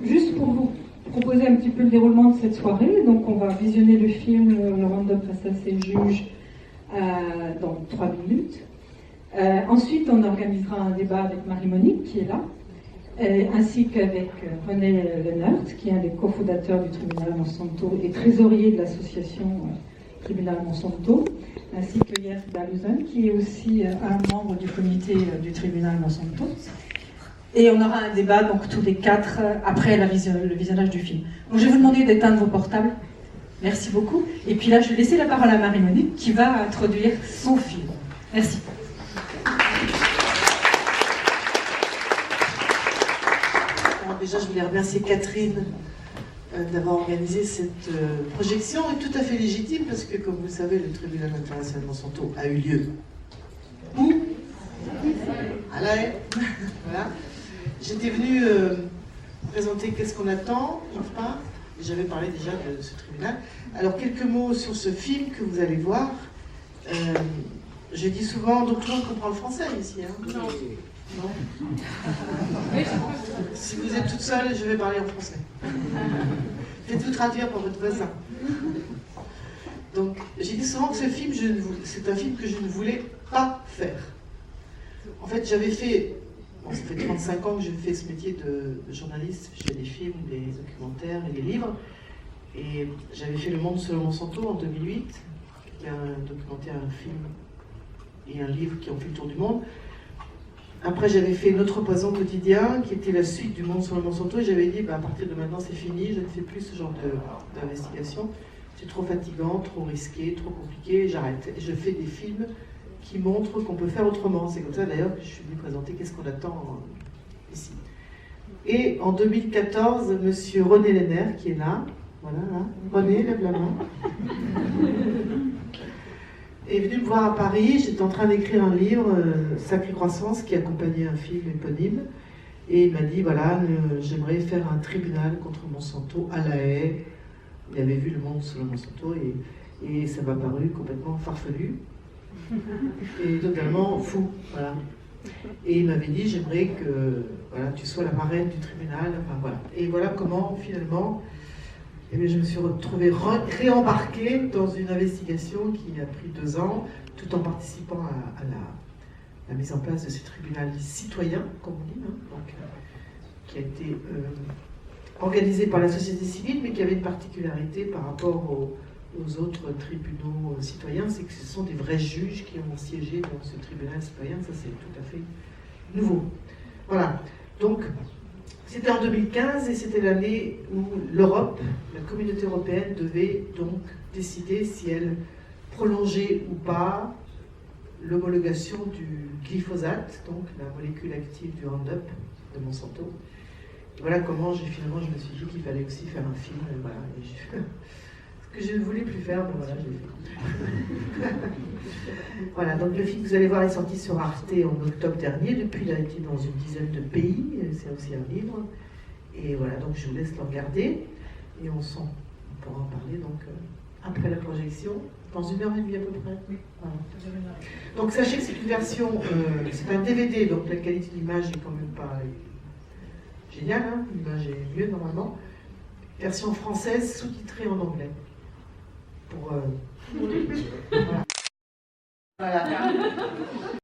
Juste pour vous proposer un petit peu le déroulement de cette soirée, donc on va visionner le film Le Round-up face à ses juges dans 3 minutes. Ensuite, on organisera un débat avec Marie-Monique qui est là, ainsi qu'avec René Lenert, qui est un des cofondateurs du tribunal Monsanto et trésorier de l'association Tribunal Monsanto, ainsi que Jens Dalusen, qui est aussi un membre du comité du tribunal Monsanto. Et on aura un débat, donc tous les 4, après le visionnage du film. Donc je vais vous demander d'éteindre vos portables. Merci beaucoup. Et puis là, je vais laisser la parole à Marie-Monique, qui va introduire son film. Merci. Déjà, je voulais remercier Catherine d'avoir organisé cette projection, et tout à fait légitime, parce que, comme vous le savez, le tribunal international Monsanto a eu lieu où? À La Haye. Voilà. J'étais venue présenter Qu'est-ce qu'on attend, enfin, j'avais parlé déjà de ce tribunal. Alors, quelques mots sur ce film que vous allez voir. Je dis souvent, donc tout le monde comprend le français ici, hein? Non. Non. Si vous êtes toute seule, je vais parler en français. Faites-vous traduire par votre voisin. Donc, j'ai dit souvent que ce film, c'est un film que je ne voulais pas faire. En fait, j'avais fait, ça fait 35 ans que je fais ce métier de journaliste. Je fais des films, des documentaires et des livres. Et j'avais fait Le Monde selon Monsanto en 2008, qui est un documentaire, un film et un livre qui ont fait le tour du monde. Après, j'avais fait Notre Poison quotidien, qui était la suite du Monde sur le Monsanto, et j'avais dit, à partir de maintenant, c'est fini, je ne fais plus ce genre d'investigation. C'est trop fatigant, trop risqué, trop compliqué, j'arrête. Et je fais des films qui montrent qu'on peut faire autrement. C'est comme ça, d'ailleurs, que je suis venue présenter Qu'est-ce qu'on attend ici. Et en 2014, monsieur René Lenert, qui est là, voilà, là. René, lève la main. Est venu me voir à Paris. J'étais en train d'écrire un livre, Sacrée Croissance, qui accompagnait un film éponyme. Et il m'a dit, voilà, j'aimerais faire un tribunal contre Monsanto à La Haye. Il avait vu Le Monde selon Monsanto et ça m'a paru complètement farfelu et totalement fou. Voilà. Et il m'avait dit, j'aimerais que voilà, tu sois la marraine du tribunal. Enfin, voilà. Et voilà comment, finalement, eh bien, je me suis retrouvée réembarquée dans une investigation qui a pris 2 ans, tout en participant à la mise en place de ce tribunal citoyen, comme on dit, hein, donc, qui a été organisé par la société civile, mais qui avait une particularité par rapport aux autres tribunaux citoyens, c'est que ce sont des vrais juges qui ont siégé dans ce tribunal citoyen. Ça, c'est tout à fait nouveau. Voilà. Donc, c'était en 2015 et c'était l'année où l'Europe, la communauté européenne, devait donc décider si elle prolongeait ou pas l'homologation du glyphosate, donc la molécule active du Roundup de Monsanto. Et voilà comment finalement je me suis dit qu'il fallait aussi faire un film. Voilà, ce que je ne voulais plus faire, mais voilà, j'ai fait. Voilà, donc le film que vous allez voir est sorti sur Arte en octobre dernier. Depuis, il a été dans une dizaine de pays. C'est aussi un livre. Et voilà, donc je vous laisse le regarder. Et on pourra en parler donc après la projection, dans 1h30 à peu près. Voilà. Donc sachez que c'est une version, c'est un DVD, donc la qualité d'image est quand même pas géniale, hein, l'image est mieux normalement. Version française sous-titrée en anglais. Pour voilà. Voilà.